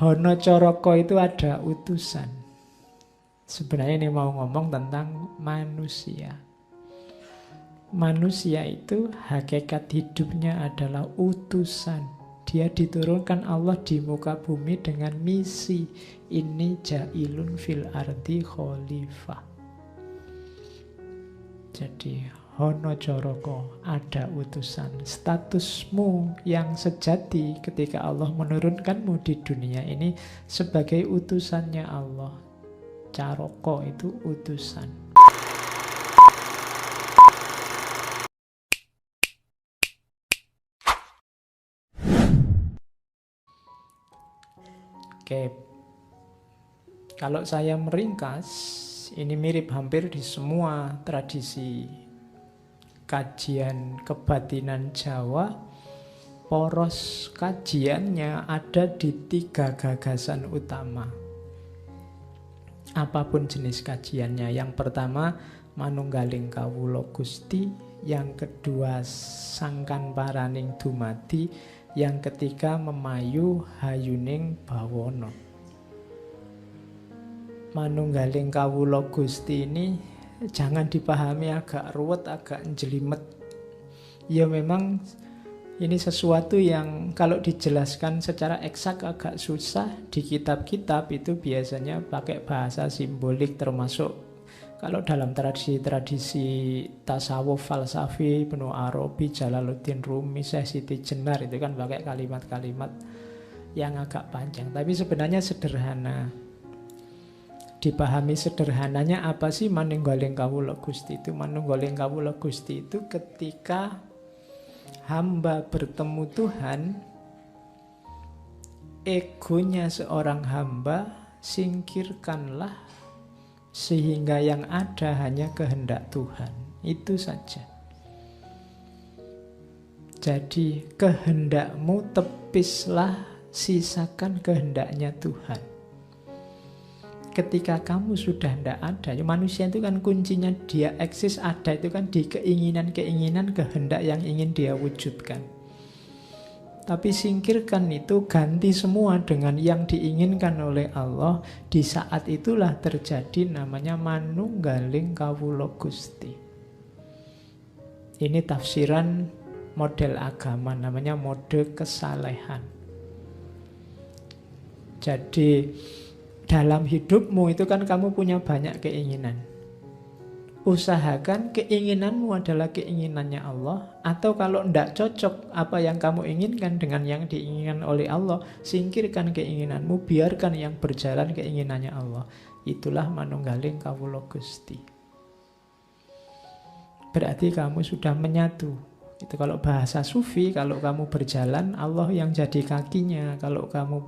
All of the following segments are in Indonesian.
Hono Coroko itu ada utusan. Sebenarnya ini mau ngomong tentang manusia. Manusia itu hakikat hidupnya adalah utusan. Dia diturunkan Allah di muka bumi dengan misi. Ini ja'ilun fil ardi khalifah. Jadi Hono Coroko, ada utusan. Statusmu yang sejati ketika Allah menurunkanmu di dunia ini sebagai utusannya Allah. Caroko itu utusan. Oke, kalau saya meringkas, ini mirip hampir di semua tradisi kajian kebatinan Jawa. Poros kajiannya ada di 3 gagasan utama. Apapun jenis kajiannya. Yang pertama, manunggaling kawula Gusti. Yang kedua, sangkan paraning dumadi. Yang ketiga, memayu hayuning bawono. Manunggaling kawula Gusti ini jangan dipahami agak ruwet, agak jelimet. Ya memang ini sesuatu yang kalau dijelaskan secara eksak agak susah. Di kitab-kitab itu biasanya pakai bahasa simbolik, termasuk kalau dalam tradisi tasawuf falsafi, Ibnu Arabi, Jalaluddin Rumi, Syekh Siti Jenar, itu kan pakai kalimat-kalimat yang agak panjang. Tapi sebenarnya sederhana. Dipahami sederhananya apa sih manunggaling kawula Gusti itu? Manunggaling kawula Gusti itu ketika hamba bertemu Tuhan, egonya seorang hamba singkirkanlah, sehingga yang ada hanya kehendak Tuhan. Itu saja. Jadi kehendakmu tepislah, sisakan kehendaknya Tuhan. Ketika kamu sudah tidak ada, manusia itu kan kuncinya dia eksis ada itu kan di keinginan-keinginan kehendak yang ingin dia wujudkan. Tapi singkirkan itu, ganti semua dengan yang diinginkan oleh Allah. Di saat itulah terjadi namanya manunggaling kawula Gusti. Ini tafsiran model agama, namanya mode kesalehan. Jadi dalam hidupmu itu kan kamu punya banyak keinginan. Usahakan keinginanmu adalah keinginannya Allah. Atau kalau tidak cocok apa yang kamu inginkan dengan yang diinginkan oleh Allah, singkirkan keinginanmu, biarkan yang berjalan keinginannya Allah. Itulah manunggaling kawula Gusti. Berarti kamu sudah menyatu. Itu kalau bahasa sufi, kalau kamu berjalan, Allah yang jadi kakinya. Kalau kamu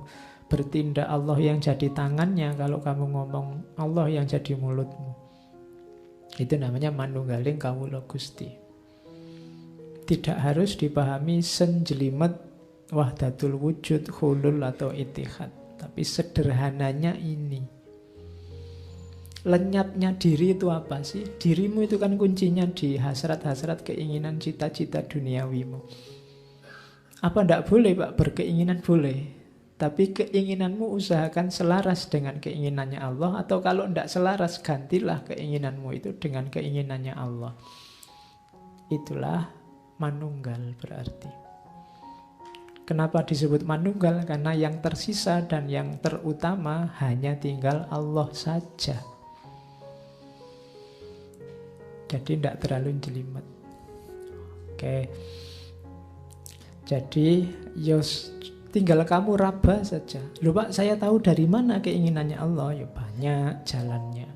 bertindak, Allah yang jadi tangannya. Kalau kamu ngomong, Allah yang jadi mulutmu. Itu namanya manunggaling kawula Gusti. Tidak harus dipahami senjelimet wahdatul wujud, hulul atau itihad. Tapi sederhananya ini. Lenyapnya diri itu apa sih? Dirimu itu kan kuncinya di hasrat-hasrat, keinginan, cita-cita duniawimu. Apa tidak boleh Pak berkeinginan? Boleh. Tapi keinginanmu usahakan selaras dengan keinginannya Allah. Atau kalau tidak selaras, gantilah keinginanmu itu dengan keinginannya Allah. Itulah manunggal berarti. Kenapa disebut manunggal? Karena yang tersisa dan yang terutama hanya tinggal Allah saja. Jadi tidak terlalu jelimet. Oke. Jadi tinggal kamu raba saja. Loh Pak, saya tahu dari mana keinginannya Allah? Ya banyak jalannya.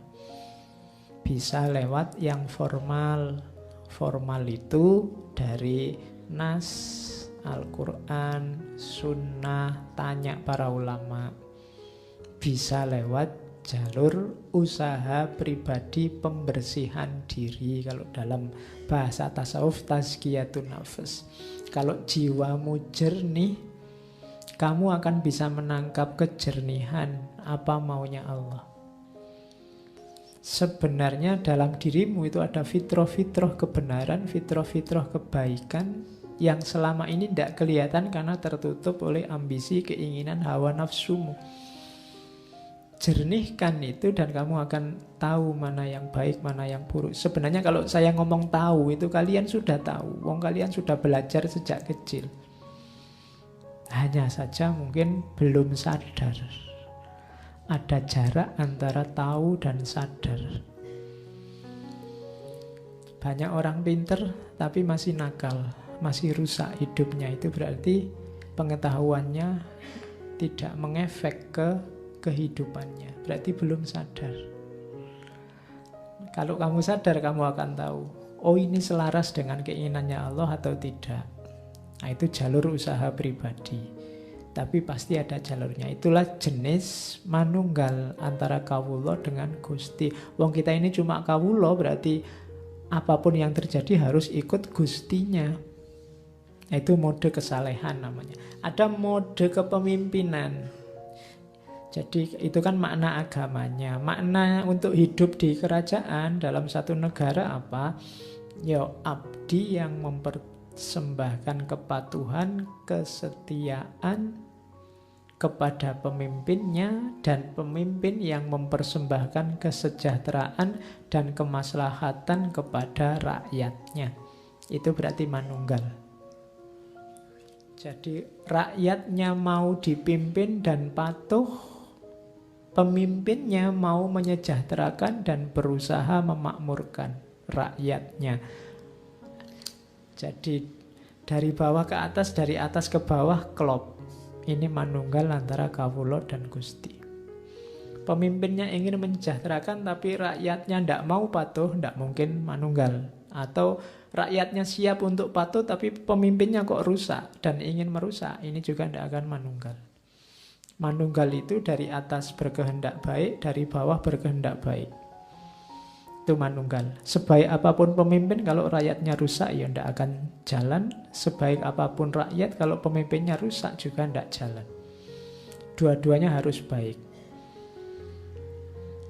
Bisa lewat yang formal. Formal itu dari nas, Al-Quran, sunnah, tanya para ulama. Bisa lewat jalur usaha pribadi pembersihan diri. Kalau dalam bahasa tasawuf, tazkiyatun nafas. Kalau jiwamu jernih, kamu akan bisa menangkap kejernihan apa maunya Allah. Sebenarnya dalam dirimu itu ada fitrah-fitrah kebenaran, fitrah-fitrah kebaikan yang selama ini tidak kelihatan karena tertutup oleh ambisi, keinginan, hawa nafsumu. Jernihkan itu dan kamu akan tahu mana yang baik, mana yang buruk. Sebenarnya kalau saya ngomong tahu itu kalian sudah tahu. Wong kalian sudah belajar sejak kecil. Hanya saja mungkin belum sadar. Ada jarak antara tahu dan sadar. Banyak orang pinter tapi masih nakal, masih rusak hidupnya. Itu berarti pengetahuannya tidak mengefek ke kehidupannya. Berarti belum sadar. Kalau kamu sadar, kamu akan tahu, oh ini selaras dengan keinginannya Allah atau tidak. Nah, itu jalur usaha pribadi. Tapi pasti ada jalurnya. Itulah jenis manunggal antara kawula dengan Gusti. Wong kita ini cuma kawula, berarti apapun yang terjadi harus ikut Gustinya. Itu mode kesalehan namanya. Ada mode kepemimpinan. Jadi itu kan makna agamanya. Makna untuk hidup di kerajaan dalam satu negara apa? Ya abdi yang mempersembahkan kepatuhan, kesetiaan kepada pemimpinnya, dan pemimpin yang mempersembahkan kesejahteraan dan kemaslahatan kepada rakyatnya. Itu berarti manunggal. Jadi rakyatnya mau dipimpin dan patuh, pemimpinnya mau menyejahterakan dan berusaha memakmurkan rakyatnya. Jadi dari bawah ke atas, dari atas ke bawah klop. Ini manunggal antara kawula dan Gusti. Pemimpinnya ingin menyejahterakan tapi rakyatnya tidak mau patuh, tidak mungkin manunggal. Atau rakyatnya siap untuk patuh tapi pemimpinnya kok rusak dan ingin merusak, ini juga tidak akan manunggal. Manunggal itu dari atas berkehendak baik, dari bawah berkehendak baik. Itu manunggal. Sebaik apapun pemimpin, kalau rakyatnya rusak ya tidak akan jalan. Sebaik apapun rakyat, kalau pemimpinnya rusak juga tidak jalan. Dua-duanya harus baik.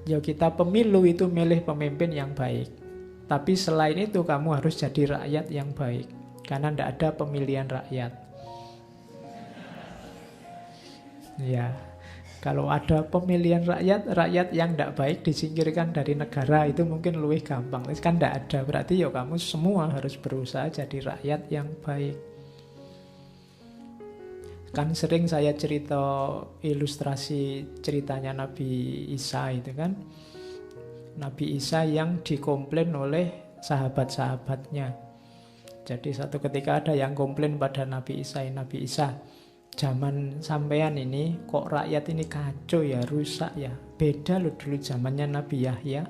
Ya kita pemilu itu milih pemimpin yang baik. Tapi selain itu kamu harus jadi rakyat yang baik. Karena tidak ada pemilihan rakyat. Ya, kalau ada pemilihan rakyat, rakyat yang tidak baik disingkirkan dari negara, itu mungkin lebih gampang. Itu kan tidak ada, berarti ya kamu semua harus berusaha jadi rakyat yang baik. Kan sering saya cerita ilustrasi ceritanya Nabi Isa itu kan. Nabi Isa yang dikomplain oleh sahabat-sahabatnya. Jadi satu ketika ada yang komplain pada Nabi Isa, Nabi Isa, zaman sampean ini kok rakyat ini kacau ya, rusak ya. Beda loh dulu zamannya Nabi Yahya.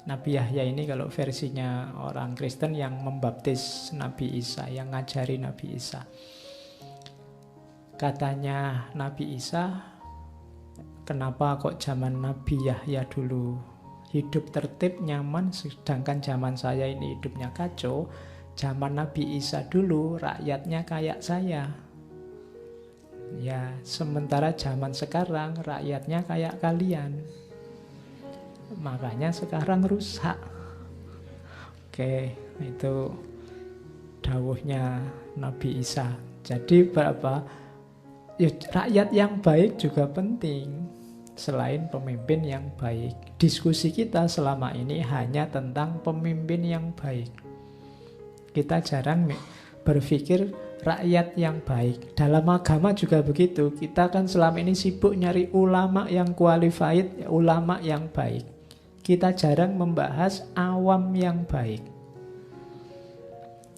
Nabi Yahya ini kalau versinya orang Kristen yang membaptis Nabi Isa, yang ngajari Nabi Isa. Katanya Nabi Isa, kenapa kok zaman Nabi Yahya dulu hidup tertib, nyaman, sedangkan zaman saya ini hidupnya kacau. Zaman Nabi Isa dulu rakyatnya kayak saya. Ya, sementara zaman sekarang rakyatnya kayak kalian. Makanya sekarang rusak. Oke, itu dawuhnya Nabi Isa. Jadi berapa? Ya, rakyat yang baik juga penting. Selain pemimpin yang baik. Diskusi kita selama ini hanya tentang pemimpin yang baik. Kita jarang berpikir rakyat yang baik. Dalam agama juga begitu. Kita kan selama ini sibuk nyari ulama yang qualified, ulama yang baik. Kita jarang membahas awam yang baik.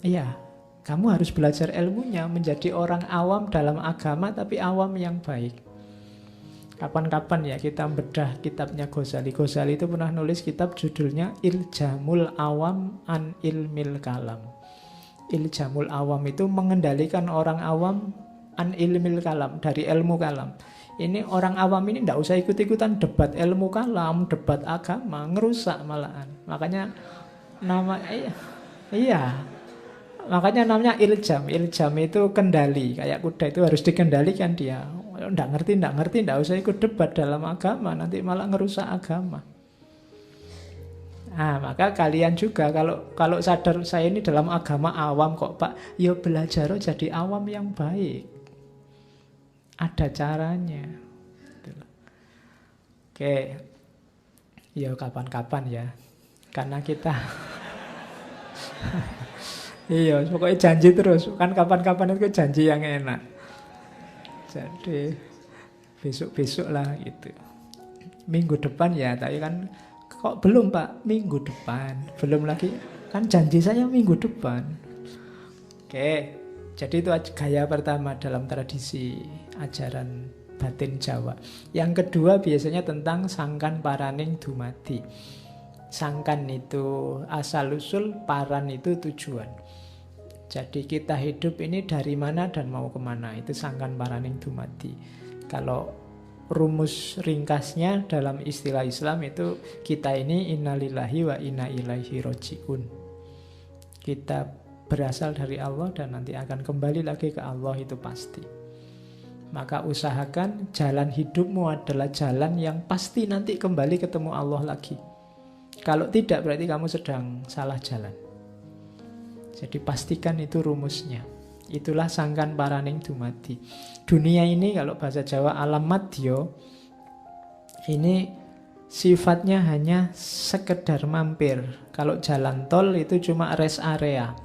Iya, kamu harus belajar ilmunya menjadi orang awam dalam agama, tapi awam yang baik. Kapan-kapan ya kita bedah kitabnya Ghazali. Ghazali itu pernah nulis kitab judulnya Iljamul Awam an Ilmil Kalam. Iljamul Awam itu mengendalikan orang awam an ilmil kalam, dari ilmu kalam. Ini orang awam ini tidak usah ikut-ikutan debat ilmu kalam, debat agama, ngerusak malahan. Makanya nama iya. Makanya namanya iljam. Iljam itu kendali. Kayak kuda itu harus dikendalikan dia. Nggak ngerti, nggak usah ikut debat dalam agama. Nanti malah ngerusak agama. Nah, maka kalian juga kalau sadar saya ini dalam agama awam kok Pak, ya belajar jadi awam yang baik. Ada caranya. Gitu loh. Oke, ya kapan-kapan ya. Karena kita iya, pokoknya janji terus. Kan kapan-kapan itu janji yang enak. Jadi besok-besok lah gitu. Minggu depan ya, tapi kan kok belum Pak, minggu depan. Belum lagi, kan janji saya minggu depan. Oke, jadi itu gaya pertama dalam tradisi ajaran batin Jawa. Yang kedua biasanya tentang sangkan paraning dumadi. Sangkan itu asal-usul, paran itu tujuan. Jadi kita hidup ini dari mana dan mau kemana, itu sangkan paraning dumadi. Kalau rumus ringkasnya dalam istilah Islam itu kita ini innalillahi wa inna ilaihi roji'un. Kita berasal dari Allah dan nanti akan kembali lagi ke Allah, itu pasti. Maka usahakan jalan hidupmu adalah jalan yang pasti nanti kembali ketemu Allah lagi. Kalau tidak berarti kamu sedang salah jalan. Jadi pastikan itu rumusnya. Itulah sangkan paraning dumadi. Dunia ini kalau bahasa Jawa alam madya, ini sifatnya hanya sekedar mampir. Kalau jalan tol itu cuma rest area,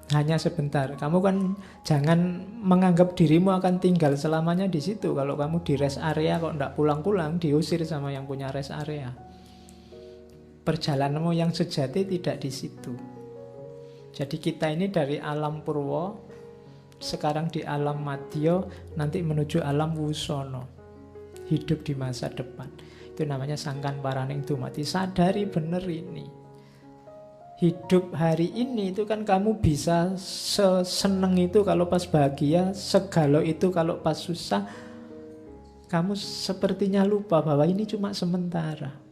hanya sebentar. Kamu kan jangan menganggap dirimu akan tinggal selamanya di situ. Kalau kamu di rest area kok tidak pulang-pulang, diusir sama yang punya rest area. Perjalananmu yang sejati tidak di situ. Jadi kita ini dari alam purwa, sekarang di alam madya, nanti menuju alam wusono. Hidup di masa depan. Itu namanya sangkan paraning dumadi. Sadari benar ini. Hidup hari ini itu kan kamu bisa seseneng itu kalau pas bahagia, segalau itu kalau pas susah. Kamu sepertinya lupa bahwa ini cuma sementara.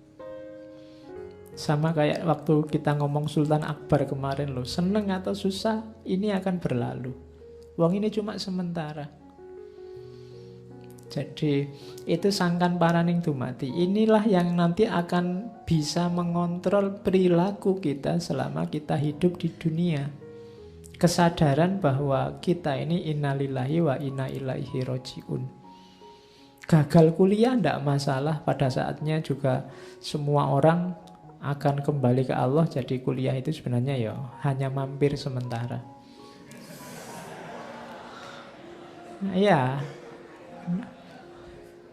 Sama kayak waktu kita ngomong Sultan Akbar kemarin loh, seneng atau susah ini akan berlalu. Wong ini cuma sementara. Jadi itu sangkan paraning dumadi. Inilah yang nanti akan bisa mengontrol perilaku kita selama kita hidup di dunia. Kesadaran bahwa kita ini innalillahi wa inna ilaihi roji'un. Gagal kuliah tidak masalah, pada saatnya juga semua orang akan kembali ke Allah. Jadi kuliah itu sebenarnya ya hanya mampir sementara. Ya,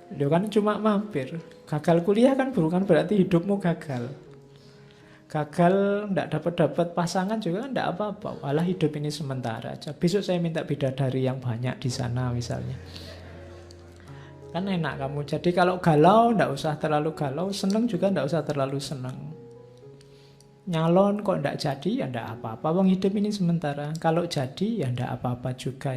itu kan cuma mampir. Gagal kuliah kan bukan berarti hidupmu gagal. Gagal tidak dapat pasangan juga kan tidak apa-apa. Walah hidup ini sementara aja. Besok saya minta bidadari yang banyak di sana misalnya. Kan enak kamu. Jadi kalau galau tidak usah terlalu galau, senang juga tidak usah terlalu senang. Nyalon kok tidak jadi ya tidak apa-apa. Wong hidup ini sementara. Kalau jadi ya tidak apa-apa juga.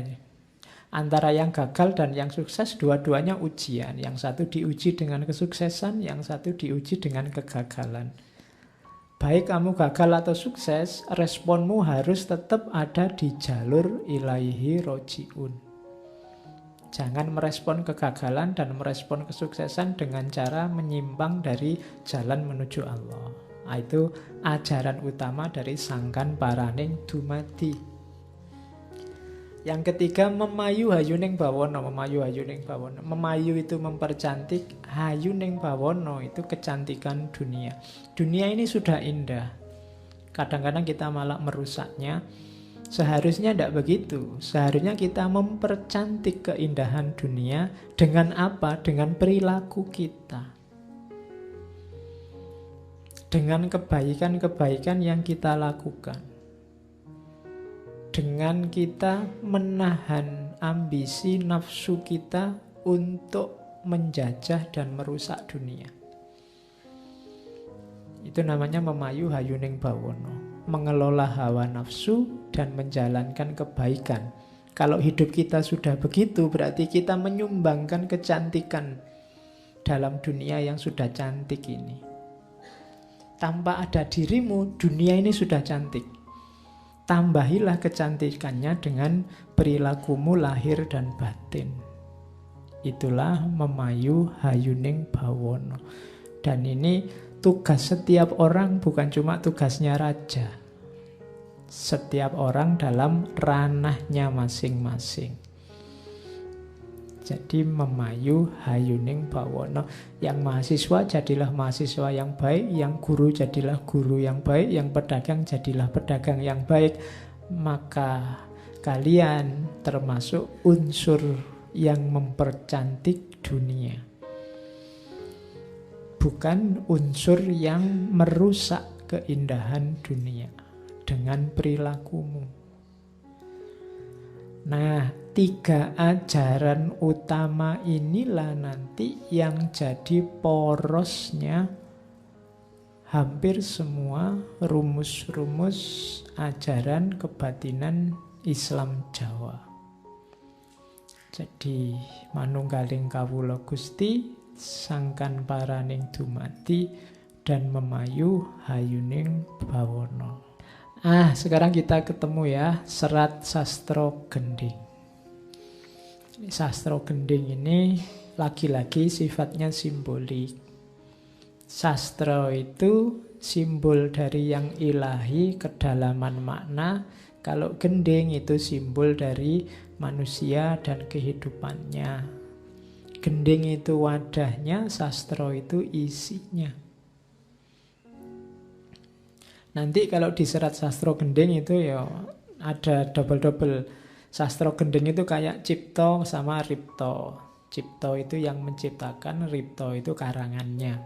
Antara yang gagal dan yang sukses dua-duanya ujian. Yang satu diuji dengan kesuksesan, yang satu diuji dengan kegagalan. Baik kamu gagal atau sukses, responmu harus tetap ada di jalur ilaihi roji'un. Jangan merespon kegagalan dan merespon kesuksesan dengan cara menyimpang dari jalan menuju Allah. Itu ajaran utama dari sangkan paraning dumadi. Yang ketiga, memayu hayuning bawono. Memayu hayuning bawono. Memayu itu mempercantik, hayuning bawono itu kecantikan dunia. Dunia ini sudah indah. Kadang-kadang kita malah merusaknya. Seharusnya tidak begitu. Seharusnya kita mempercantik keindahan dunia dengan apa? Dengan perilaku kita. Dengan kebaikan-kebaikan yang kita lakukan. Dengan kita menahan ambisi nafsu kita untuk menjajah dan merusak dunia. Itu namanya memayu hayuning bawono. Mengelola hawa nafsu dan menjalankan kebaikan. Kalau hidup kita sudah begitu, berarti kita menyumbangkan kecantikan dalam dunia yang sudah cantik ini. Tanpa ada dirimu, dunia ini sudah cantik. Tambahilah kecantikannya dengan perilakumu lahir dan batin. Itulah memayu hayuning bawono. Dan ini tugas setiap orang bukan cuma tugasnya raja. Setiap orang dalam ranahnya masing-masing. Jadi memayu hayuning bawana. Yang mahasiswa jadilah mahasiswa yang baik, yang guru jadilah guru yang baik, yang pedagang jadilah pedagang yang baik. Maka kalian termasuk unsur yang mempercantik dunia. Bukan unsur yang merusak keindahan dunia dengan perilakumu. Nah, 3 ajaran utama inilah nanti yang jadi porosnya hampir semua rumus-rumus ajaran kebatinan Islam Jawa. Jadi manunggaling kawula Gusti, sangkan paraning dumadi, dan memayu hayuning bawana. Sekarang kita ketemu ya, Serat Sastro Gending. Sastro Gending ini lagi-lagi sifatnya simbolik. Sastra itu simbol dari yang ilahi, kedalaman makna. Kalau gending itu simbol dari manusia dan kehidupannya. Gending itu wadahnya, sastra itu isinya. Nanti kalau di Serat Sastro Gending itu ya ada double-double. Sastro Gending itu kayak Cipto sama Ripto. Cipto itu yang menciptakan, Ripto itu karangannya.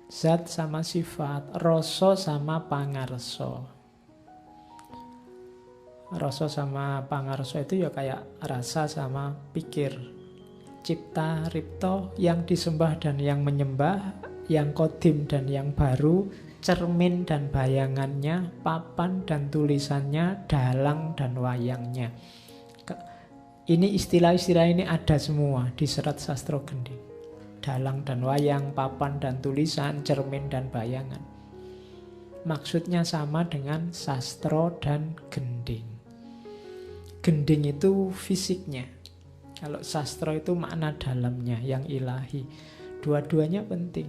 Zat sama sifat, rasa sama pangarso. Rasa sama pangarso itu ya kayak rasa sama pikir. Cipta, Ripto, yang disembah dan yang menyembah, yang kodim dan yang baru, cermin dan bayangannya, papan dan tulisannya, dalang dan wayangnya. Ini istilah-istilah ini ada semua di Serat Sastro Gending. Dalang dan wayang, papan dan tulisan, cermin dan bayangan. Maksudnya sama dengan sastro dan gending. Gending itu fisiknya. Kalau sastro itu makna dalamnya, yang ilahi. Dua-duanya penting.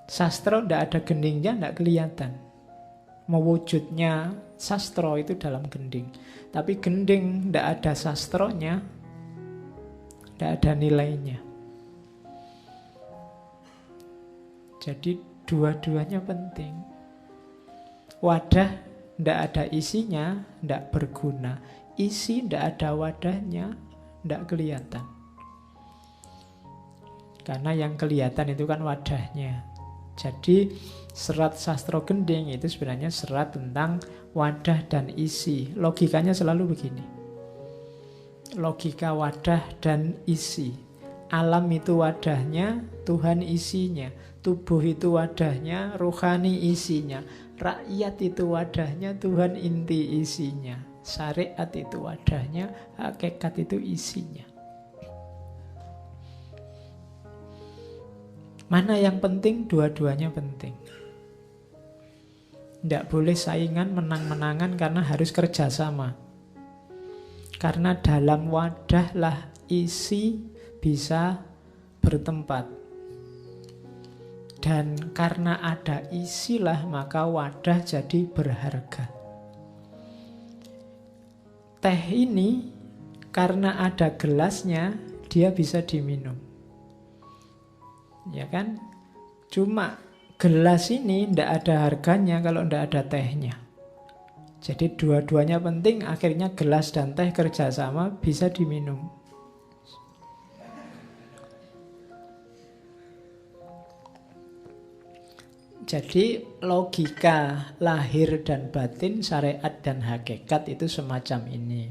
Sastra tidak ada gendingnya, tidak kelihatan. Mewujudnya sastra itu dalam gending. Tapi gending tidak ada sastronya, tidak ada nilainya. Jadi dua-duanya penting. Wadah tidak ada isinya, tidak berguna. Isi tidak ada wadahnya, tidak kelihatan. Karena yang kelihatan itu kan wadahnya. Jadi Serat Sastro Gending itu sebenarnya serat tentang wadah dan isi. Logikanya selalu begini. Logika wadah dan isi. Alam itu wadahnya, Tuhan isinya. Tubuh itu wadahnya, rohani isinya. Rakyat itu wadahnya, Tuhan inti isinya. Syariat itu wadahnya, hakikat itu isinya. Mana yang penting? Dua-duanya penting. Tidak boleh saingan menang-menangan karena harus kerjasama. Karena dalam wadah lah isi bisa bertempat. Dan karena ada isilah maka wadah jadi berharga. Teh ini karena ada gelasnya dia bisa diminum. Ya kan? Cuma gelas ini tidak ada harganya kalau tidak ada tehnya. Jadi dua-duanya penting, akhirnya gelas dan teh kerjasama bisa diminum. Jadi logika lahir dan batin, syariat dan hakikat itu semacam ini.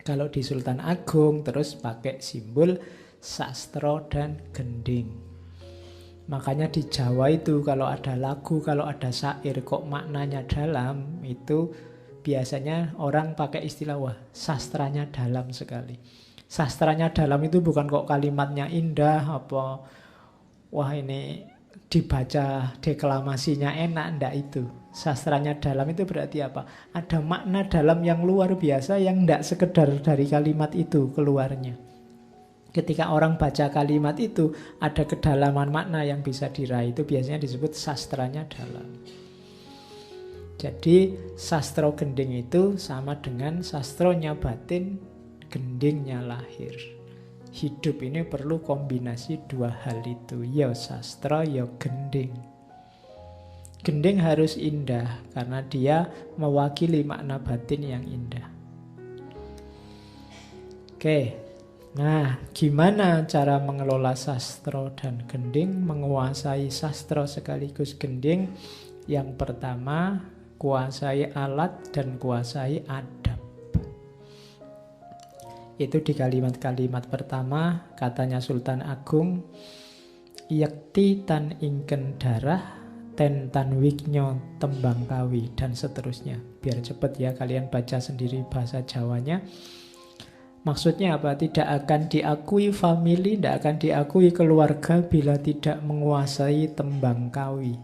Kalau di Sultan Agung terus pakai simbol sastro dan gending. Makanya di Jawa itu kalau ada lagu, kalau ada syair kok maknanya dalam, itu biasanya orang pakai istilah wah sastranya dalam sekali. Sastranya dalam itu bukan kok kalimatnya indah apa wah ini dibaca deklamasinya enak, ndak itu. Sastranya dalam itu berarti apa? Ada makna dalam yang luar biasa yang ndak sekedar dari kalimat itu keluarnya. Ketika orang baca kalimat itu, ada kedalaman makna yang bisa diraih. Itu biasanya disebut sastranya dalam. Jadi sastro gending itu sama dengan sastronya batin, gendingnya lahir. Hidup ini perlu kombinasi dua hal itu. Ya sastro, ya gending. Gending harus indah karena dia mewakili makna batin yang indah. Oke. Nah, gimana cara mengelola sastro dan gending, menguasai sastro sekaligus gending? Yang pertama, kuasai alat dan kuasai adab. Itu di kalimat-kalimat pertama, katanya Sultan Agung, yakti tan ingken darah, ten tan wignyo tembang kawi, dan seterusnya. Biar cepat ya, kalian baca sendiri bahasa Jawanya. Maksudnya apa? Tidak akan diakui famili, tidak akan diakui keluarga bila tidak menguasai tembang kawi.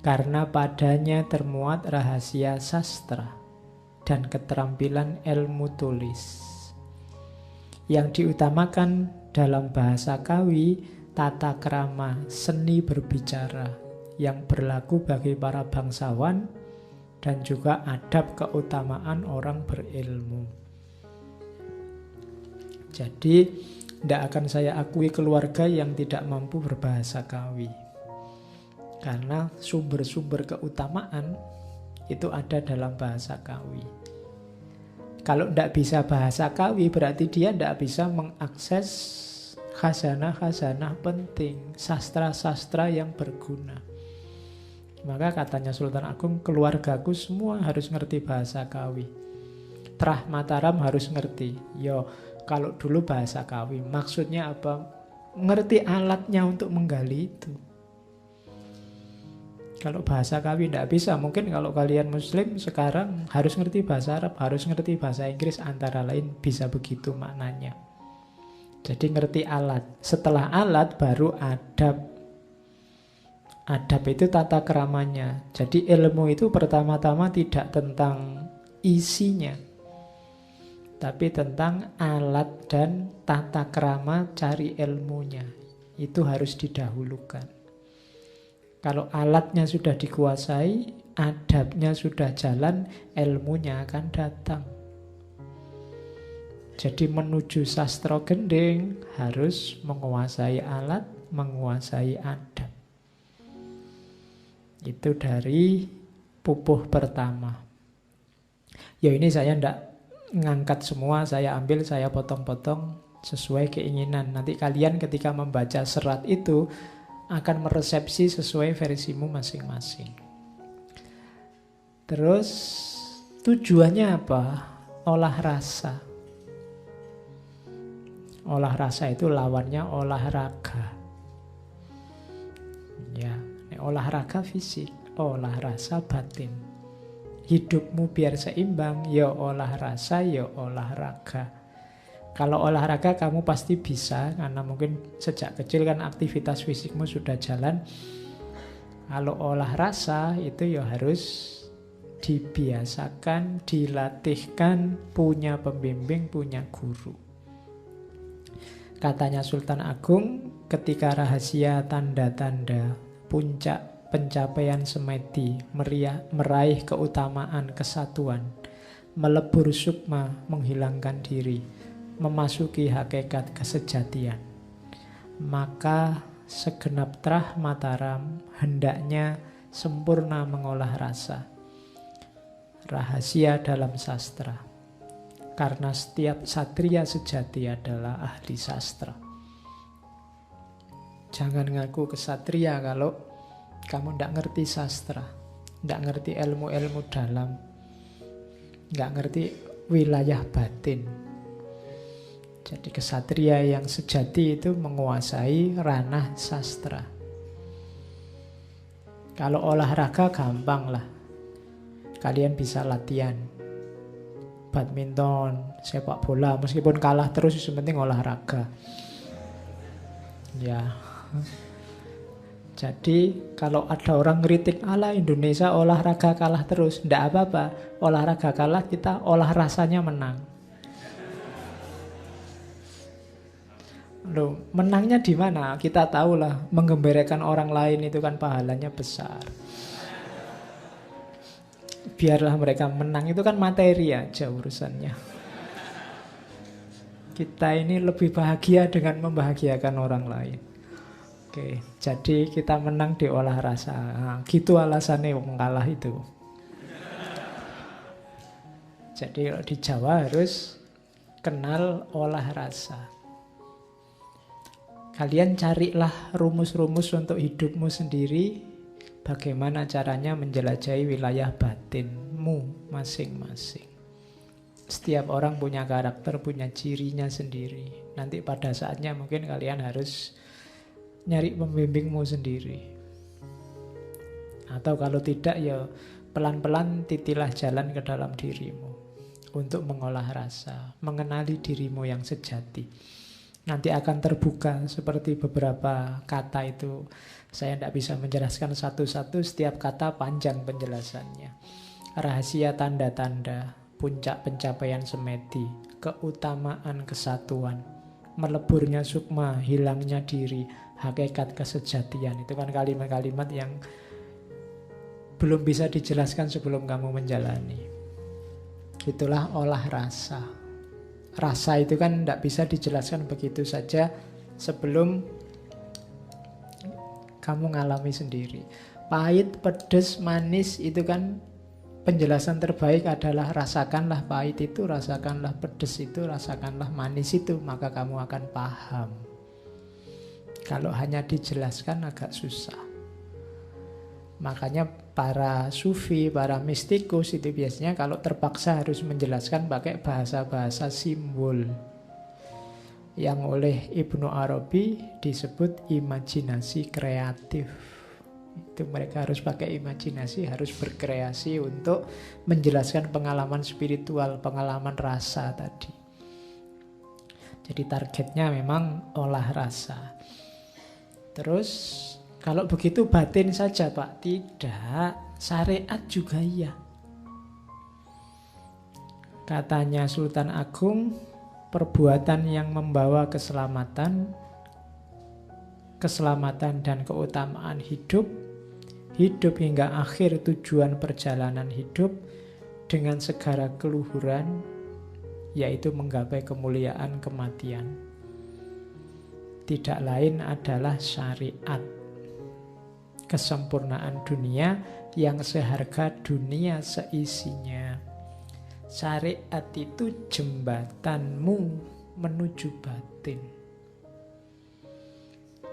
Karena padanya termuat rahasia sastra dan keterampilan ilmu tulis. Yang diutamakan dalam bahasa kawi, tata krama, seni berbicara yang berlaku bagi para bangsawan dan juga adab keutamaan orang berilmu. Jadi, tidak akan saya akui keluarga yang tidak mampu berbahasa kawi. Karena sumber-sumber keutamaan itu ada dalam bahasa kawi. Kalau tidak bisa bahasa kawi, berarti dia tidak bisa mengakses khazanah-khazanah penting, sastra-sastra yang berguna. Maka katanya Sultan Agung, keluargaku semua harus ngerti bahasa kawi. Trah Mataram harus ngerti. Kalau dulu bahasa kawi, maksudnya apa? Ngerti alatnya untuk menggali itu. Kalau bahasa kawi tidak bisa. Mungkin kalau kalian muslim sekarang harus ngerti bahasa Arab, harus ngerti bahasa Inggris, antara lain, bisa begitu maknanya. Jadi ngerti alat. Setelah alat baru adab. Adab itu tata keramanya. Jadi ilmu itu pertama-tama tidak tentang isinya, tapi tentang alat dan tata krama cari ilmunya. Itu harus didahulukan. Kalau alatnya sudah dikuasai, adabnya sudah jalan, ilmunya akan datang. Jadi menuju sastra gending harus menguasai alat, menguasai adab. Itu dari pupuh pertama. Ya ini saya tidak ngangkat semua, saya ambil, saya potong-potong sesuai keinginan. Nanti kalian ketika membaca serat itu akan meresepsi sesuai versimu masing-masing. Terus tujuannya apa? Olah rasa. Olah rasa itu lawannya olahraga. Ya, olahraga fisik, olah rasa batin. Hidupmu biar seimbang, ya olah rasa, ya olahraga. Kalau olahraga kamu pasti bisa, karena mungkin sejak kecil kan aktivitas fisikmu sudah jalan. Kalau olah rasa itu ya harus dibiasakan, dilatihkan, punya pembimbing, punya guru. Katanya Sultan Agung, ketika rahasia tanda-tanda puncak pencapaian semedi, meraih keutamaan kesatuan, melebur sukma, menghilangkan diri, memasuki hakikat kesejatian, maka segenap trah Mataram hendaknya sempurna mengolah rasa. Rahasia dalam sastra. Karena setiap satria sejati adalah ahli sastra. Jangan ngaku kesatria kalau kamu tidak ngerti sastra, tidak ngerti ilmu-ilmu dalam, tidak ngerti wilayah batin. Jadi kesatria yang sejati itu menguasai ranah sastra. Kalau olahraga gampang lah. Kalian bisa latihan badminton, sepak bola, meskipun kalah terus, yang penting olahraga. Ya. Jadi kalau ada orang ngeritik, ala Indonesia olahraga kalah terus, tidak apa-apa. Olahraga kalah, kita olah rasanya menang. Loh, menangnya di mana? Kita tahulah, menggembirakan orang lain itu kan pahalanya besar. Biarlah mereka menang, itu kan materi aja urusannya. Kita ini lebih bahagia dengan membahagiakan orang lain. Oke, jadi kita menang diolah rasa. Nah, gitu alasannya wong kalah itu. Jadi kalau di Jawa harus kenal olah rasa. Kalian carilah rumus-rumus untuk hidupmu sendiri. Bagaimana caranya menjelajahi wilayah batinmu masing-masing. Setiap orang punya karakter, punya cirinya sendiri. Nanti pada saatnya mungkin kalian harus nyari pembimbingmu sendiri. Atau kalau tidak ya pelan-pelan titilah jalan ke dalam dirimu untuk mengolah rasa, mengenali dirimu yang sejati. Nanti akan terbuka seperti beberapa kata itu. Saya tidak bisa menjelaskan satu-satu, setiap kata panjang penjelasannya. Rahasia tanda-tanda, puncak pencapaian semedi, keutamaan kesatuan, meleburnya sukma, hilangnya diri, hakikat kesejatian. Itu kan kalimat-kalimat yang belum bisa dijelaskan sebelum kamu menjalani. Itulah olah rasa. Rasa itu kan tidak bisa dijelaskan begitu saja sebelum kamu ngalami sendiri. Pahit, pedas, manis itu kan penjelasan terbaik adalah rasakanlah pahit itu, rasakanlah pedas itu, rasakanlah manis itu, maka kamu akan paham. Kalau hanya dijelaskan agak susah. Makanya para sufi, para mistikus itu biasanya kalau terpaksa harus menjelaskan pakai bahasa-bahasa simbol. Yang oleh Ibnu Arabi disebut imajinasi kreatif. Itu mereka harus pakai imajinasi, harus berkreasi untuk menjelaskan pengalaman spiritual, pengalaman rasa tadi. Jadi targetnya memang olah rasa. Terus kalau begitu batin saja Pak? Tidak, syariat juga iya. Katanya Sultan Agung, perbuatan yang membawa keselamatan dan keutamaan hidup hingga akhir tujuan perjalanan hidup dengan segala keluhuran, yaitu menggapai kemuliaan kematian. Tidak lain adalah syariat. Kesempurnaan dunia yang seharga dunia seisinya. Syariat itu jembatanmu menuju batin.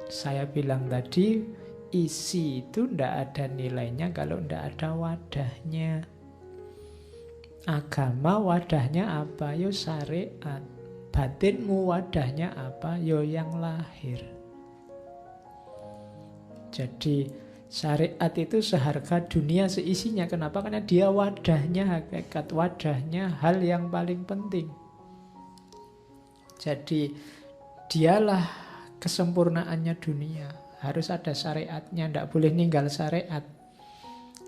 Saya bilang tadi, isi itu tidak ada nilainya kalau tidak ada wadahnya. Agama wadahnya apa? Yo syariat. Batinmu wadahnya apa? Yo yang lahir. Jadi syariat itu seharga dunia seisinya. Kenapa? Karena dia wadahnya, hakikat wadahnya, hal yang paling penting. Jadi dialah kesempurnaannya dunia. Harus ada syariatnya, tidak boleh ninggal syariat.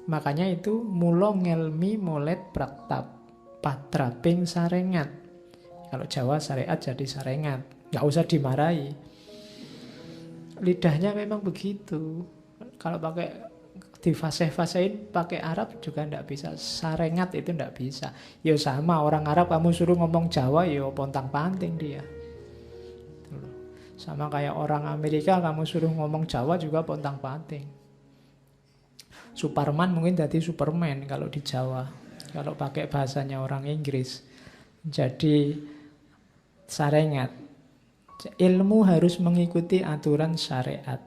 Makanya itu mulo ngelmi molet praktap patraping sarengat. Kalau Jawa syariat jadi sarengat, nggak usah dimarahi. Lidahnya memang begitu. Kalau pakai difasih-fasihin pakai Arab juga ndak bisa. Sarengat itu ndak bisa. Ya sama orang Arab kamu suruh ngomong Jawa ya pontang-panting dia. Sama kayak orang Amerika kamu suruh ngomong Jawa juga pontang-panting. Superman mungkin jadi Superman kalau di Jawa. Kalau pakai bahasanya orang Inggris. Jadi sarengat. Ilmu harus mengikuti aturan syariat.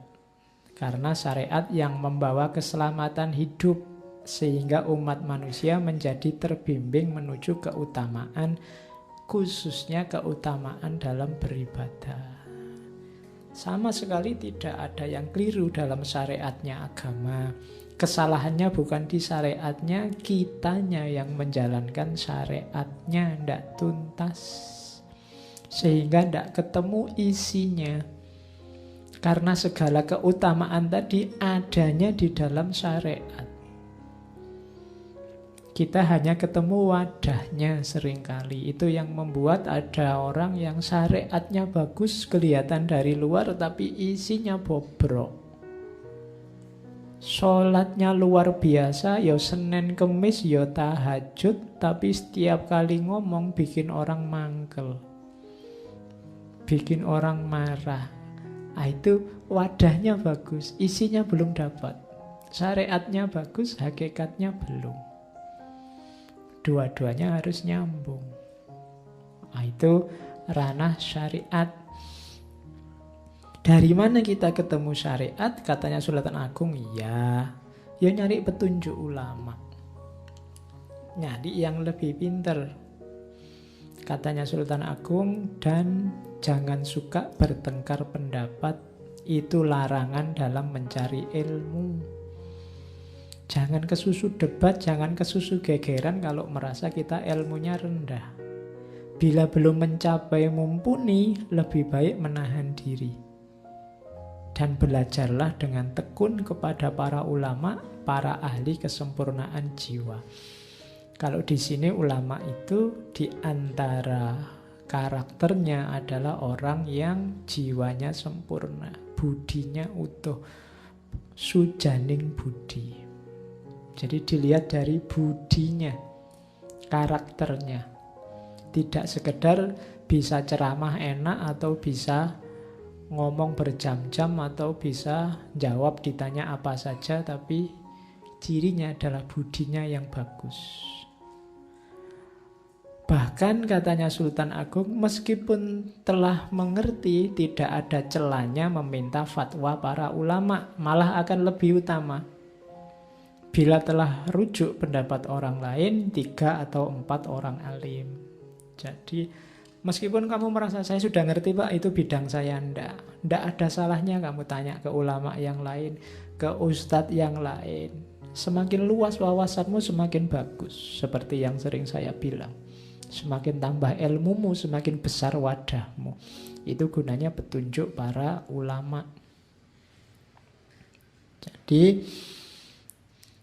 Karena syariat yang membawa keselamatan hidup sehingga umat manusia menjadi terbimbing menuju keutamaan, khususnya keutamaan dalam beribadah. Sama sekali tidak ada yang keliru dalam syariatnya agama. Kesalahannya bukan di syariatnya, kitanya yang menjalankan syariatnya tidak tuntas. Sehingga tidak ketemu isinya. Karena segala keutamaan tadi adanya di dalam syariat. Kita hanya ketemu wadahnya seringkali. Itu yang membuat ada orang yang syariatnya bagus, kelihatan dari luar, tapi isinya bobrok. Sholatnya luar biasa, ya Senin Kemis, ya tahajud, tapi setiap kali ngomong bikin orang mangkel, bikin orang marah. Nah, itu wadahnya bagus, isinya belum dapat. Syariatnya bagus, hakikatnya belum. Dua-duanya harus nyambung. Nah, itu ranah syariat. Dari mana kita ketemu syariat? Katanya Sultan Agung, ya nyari petunjuk ulama, nyari yang lebih pinter. Katanya Sultan Agung, dan jangan suka bertengkar pendapat, itu larangan dalam mencari ilmu. Jangan kesusu debat, jangan kesusu gegeran kalau merasa kita ilmunya rendah. Bila belum mencapai mumpuni, lebih baik menahan diri. Dan belajarlah dengan tekun kepada para ulama, para ahli kesempurnaan jiwa. Kalau di sini ulama itu di antara karakternya adalah orang yang jiwanya sempurna, budinya utuh, sujaning budi. Jadi dilihat dari budinya, karakternya. Tidak sekedar bisa ceramah enak atau bisa ngomong berjam-jam atau bisa jawab ditanya apa saja, tapi cirinya adalah budinya yang bagus. Bahkan katanya Sultan Agung, meskipun telah mengerti, tidak ada celanya meminta fatwa para ulama, malah akan lebih utama. Bila telah rujuk pendapat orang lain, 3 atau 4 orang alim. Jadi meskipun kamu merasa saya sudah ngerti Pak, itu bidang saya, ndak ada salahnya kamu tanya ke ulama yang lain, ke ustadz yang lain. Semakin luas wawasanmu semakin bagus. Seperti yang sering saya bilang, semakin tambah ilmumu, semakin besar wadahmu. Itu gunanya petunjuk para ulama. Jadi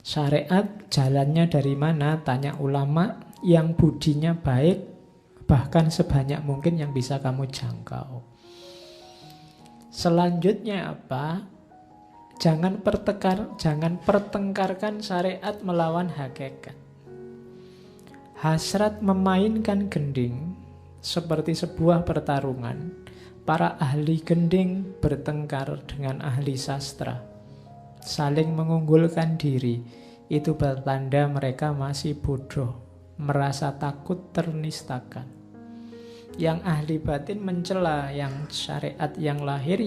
syariat jalannya dari mana? Tanya ulama yang budinya baik, bahkan sebanyak mungkin yang bisa kamu jangkau. Selanjutnya apa? Jangan pertengkarkan syariat melawan hakikat. Hasrat memainkan gending seperti sebuah pertarungan. Para ahli gending bertengkar dengan ahli sastra, saling mengunggulkan diri. Itu bertanda mereka masih bodoh, merasa takut ternistakan. Yang ahli batin mencela yang syariat, yang lahir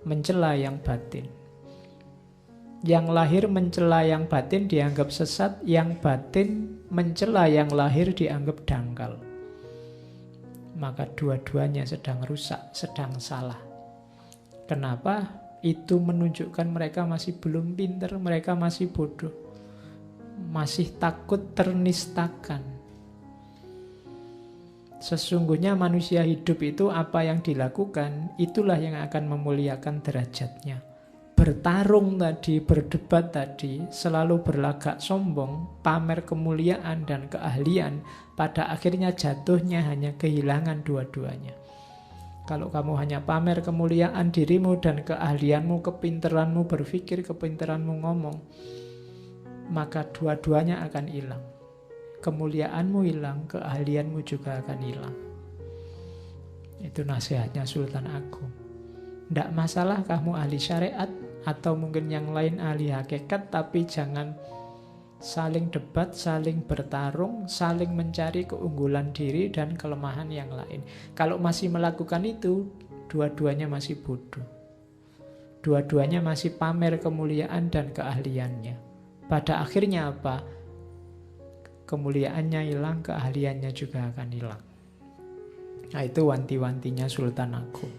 mencela yang batin. Yang lahir mencela yang batin dianggap sesat, yang batin mencela yang lahir dianggap dangkal. Maka dua-duanya sedang rusak, sedang salah. Kenapa? Itu menunjukkan mereka masih belum pintar, mereka masih bodoh, masih takut ternistakan. Sesungguhnya manusia hidup itu apa yang dilakukan, itulah yang akan memuliakan derajatnya. Bertarung tadi, berdebat tadi, selalu berlagak sombong, pamer kemuliaan dan keahlian, pada akhirnya jatuhnya hanya kehilangan dua-duanya. Kalau kamu hanya pamer kemuliaan dirimu dan keahlianmu, kepinteranmu berpikir, kepinteranmu ngomong, maka dua-duanya akan hilang. Kemuliaanmu hilang, keahlianmu juga akan hilang. Itu nasihatnya Sultan Agung. Tidak masalah kamu ahli syariat atau mungkin yang lain ahli hakikat, tapi jangan saling debat, saling bertarung, saling mencari keunggulan diri dan kelemahan yang lain. Kalau masih melakukan itu, dua-duanya masih bodoh. Dua-duanya masih pamer kemuliaan dan keahliannya. Pada akhirnya apa? Kemuliaannya hilang, keahliannya juga akan hilang. Nah, itu wanti-wantinya Sultan Agung.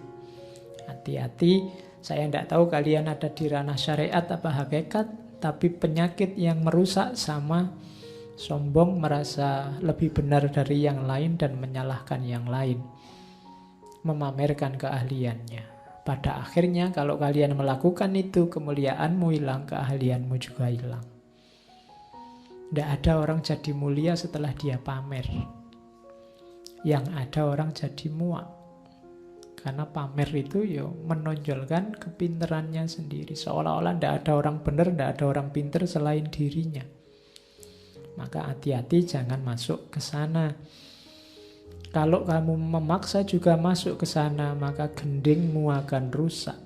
Hati-hati, saya tidak tahu kalian ada di ranah syariat apa hakikat, tapi penyakit yang merusak sama sombong, merasa lebih benar dari yang lain dan menyalahkan yang lain, memamerkan keahliannya. Pada akhirnya kalau kalian melakukan itu, kemuliaanmu hilang, keahlianmu juga hilang. Tidak ada orang jadi mulia setelah dia pamer. Yang ada orang jadi muak. Karena pamer itu ya menonjolkan kepinterannya sendiri. Seolah-olah tidak ada orang benar, tidak ada orang pinter selain dirinya. Maka hati-hati jangan masuk ke sana. Kalau kamu memaksa juga masuk ke sana, maka gendingmu akan rusak.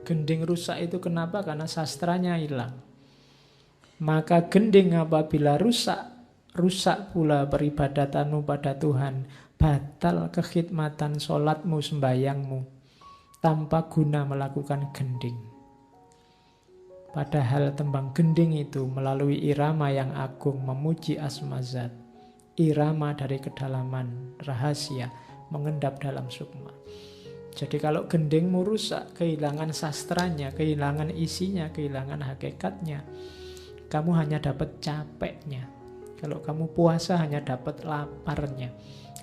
Gending rusak itu kenapa? Karena sastranya hilang. Maka gending apabila rusak, rusak pula peribadatanmu pada Tuhan. Batal kekhidmatan sholatmu, sembayangmu. Tanpa guna melakukan gending. Padahal tembang gending itu melalui irama yang agung memuji asma zat. Irama dari kedalaman rahasia mengendap dalam sukma. Jadi kalau gendingmu rusak, kehilangan sastranya, kehilangan isinya, kehilangan hakikatnya, kamu hanya dapat capeknya. Kalau kamu puasa hanya dapat laparnya.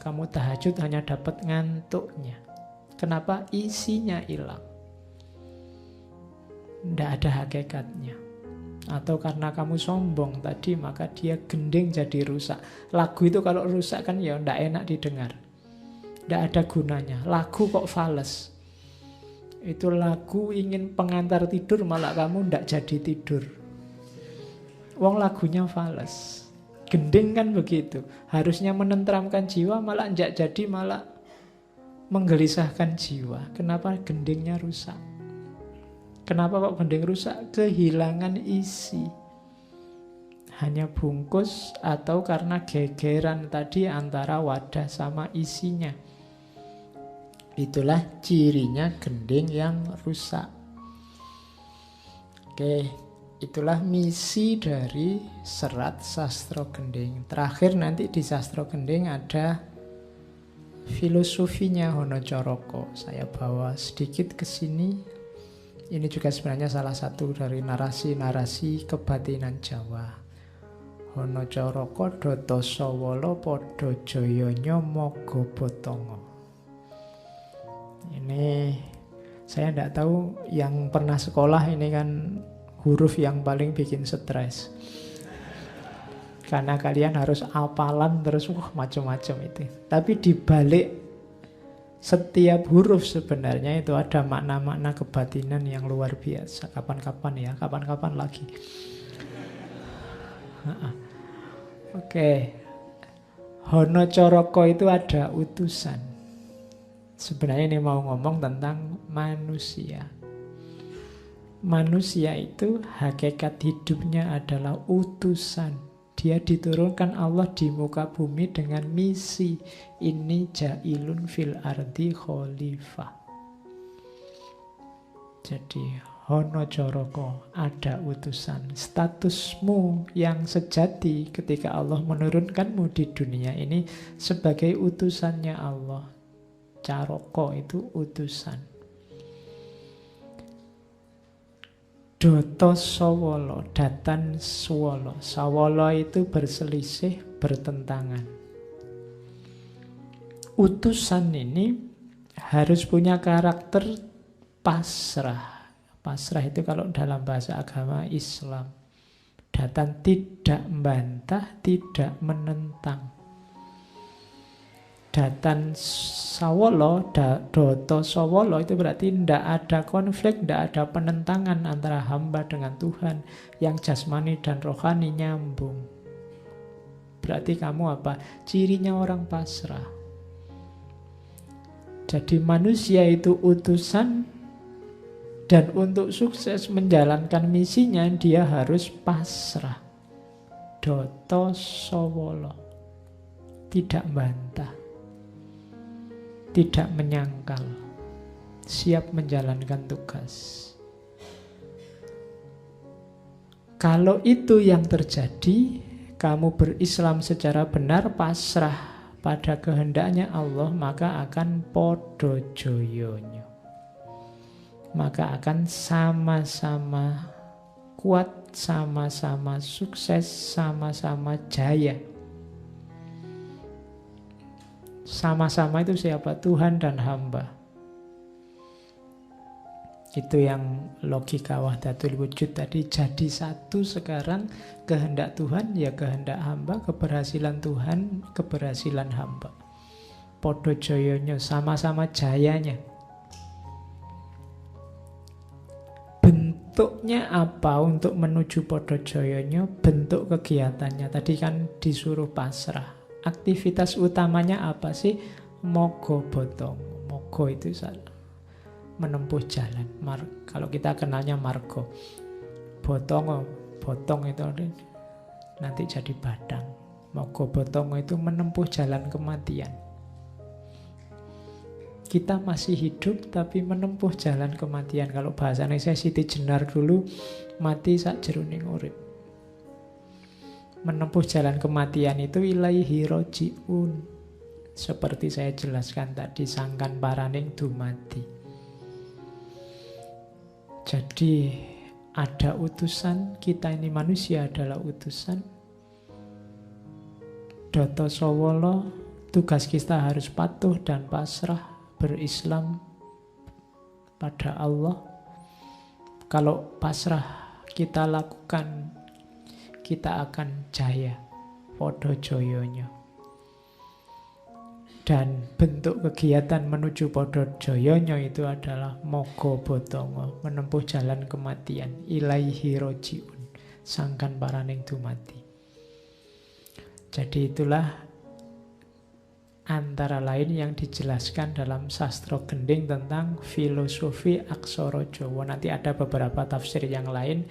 Kamu tahajud hanya dapat ngantuknya. Kenapa? Isinya hilang. Tidak ada hakikatnya. Atau karena kamu sombong tadi, maka dia gending jadi rusak. Lagu itu kalau rusak kan ya tidak enak didengar. Tidak ada gunanya. Lagu kok fales. Itu lagu ingin pengantar tidur, malah kamu tidak jadi tidur. Wong lagunya fales. Gending kan begitu. Harusnya menenteramkan jiwa, malah tidak jadi, malah menggelisahkan jiwa. Kenapa gendingnya rusak? Kenapa kok gending rusak? Kehilangan isi. Hanya bungkus atau karena gegeran tadi antara wadah sama isinya. Itulah cirinya gending yang rusak. Oke. Itulah misi dari serat Sastro Gending. Terakhir nanti di Sastro Gending ada filosofinya Honocoroko. Saya bawa sedikit ke sini. Ini juga sebenarnya salah satu dari narasi-narasi kebatinan Jawa. Honocoroko doto sawala padha jayanya maga botonga. Ini saya tidak tahu yang pernah sekolah ini kan huruf yang paling bikin stres. Karena kalian harus hafalan terus macam-macam itu. Tapi di balik setiap huruf sebenarnya itu ada makna-makna kebatinan yang luar biasa. Kapan-kapan ya, kapan-kapan lagi. Oke. Honocoroko itu ada utusan. Sebenarnya ini mau ngomong tentang manusia. Manusia itu hakikat hidupnya adalah utusan. Dia diturunkan Allah di muka bumi dengan misi. Ini ja'ilun fil ardi khalifah. Jadi Honocoroko, ada utusan. Statusmu yang sejati ketika Allah menurunkanmu di dunia ini sebagai utusannya Allah. Caroko itu utusan. Doto sawala, datan swala. Sawala itu berselisih, bertentangan. Utusan ini harus punya karakter pasrah. Pasrah itu kalau dalam bahasa agama Islam. Datan tidak membantah, tidak menentang. Datan sawala, doto sawala itu berarti tidak ada konflik, tidak ada penentangan antara hamba dengan Tuhan. Yang jasmani dan rohani nyambung. Berarti kamu apa? Cirinya orang pasrah. Jadi manusia itu utusan, dan untuk sukses menjalankan misinya dia harus pasrah. Doto sawala, tidak bantah, tidak menyangkal, siap menjalankan tugas. Kalau itu yang terjadi, kamu berislam secara benar, pasrah pada kehendaknya Allah, maka akan podo joyonyo. Maka akan sama-sama kuat, sama-sama sukses, sama-sama jaya. Sama-sama itu siapa? Tuhan dan hamba. Itu yang logika wahdatul wujud tadi, jadi satu sekarang, kehendak Tuhan ya kehendak hamba, keberhasilan Tuhan keberhasilan hamba. Podo joyonya, sama-sama jayanya. Bentuknya apa untuk menuju podo joyonya? Bentuk kegiatannya. Tadi kan disuruh pasrah. Aktivitas utamanya apa sih? Mogo botong. Mogo itu salah. Menempuh jalan. Kalau kita kenalnya margo, botong itu nanti jadi badang. Mogo botong itu menempuh jalan kematian. Kita masih hidup tapi menempuh jalan kematian. Kalau bahasanya saya Siti Jenar dulu, mati sak jeroning urip. Menempuh jalan kematian itu ilaihi roji'un. Seperti saya jelaskan tadi, sangkan paraning dumadi. Jadi ada utusan, kita ini manusia adalah utusan. Doto Sowolo, tugas kita harus patuh dan pasrah, berislam pada Allah. Kalau pasrah kita lakukan, kita akan jaya, podo joyonya. Dan bentuk kegiatan menuju podo joyonya itu adalah mogo botongo, menempuh jalan kematian, ilaihi roji'un, sangkan paraning dumati. Jadi itulah antara lain yang dijelaskan dalam sastra gending tentang filosofi aksara Jawa. Nanti ada beberapa tafsir yang lain,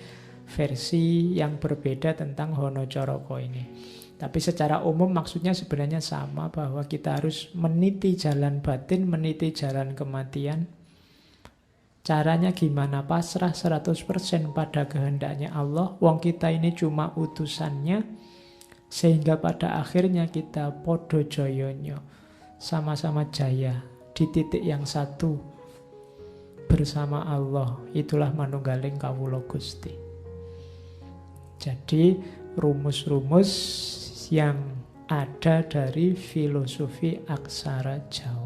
versi yang berbeda tentang Hanacaraka ini. Tapi secara umum maksudnya sebenarnya sama, bahwa kita harus meniti jalan batin, meniti jalan kematian. Caranya gimana? Pasrah 100% pada kehendaknya Allah. Wong kita ini cuma utusannya, sehingga pada akhirnya kita podo joyonyo, sama-sama jaya di titik yang satu bersama Allah. Itulah manunggaling kawula Gusti. Jadi rumus-rumus yang ada dari filosofi aksara Jawa.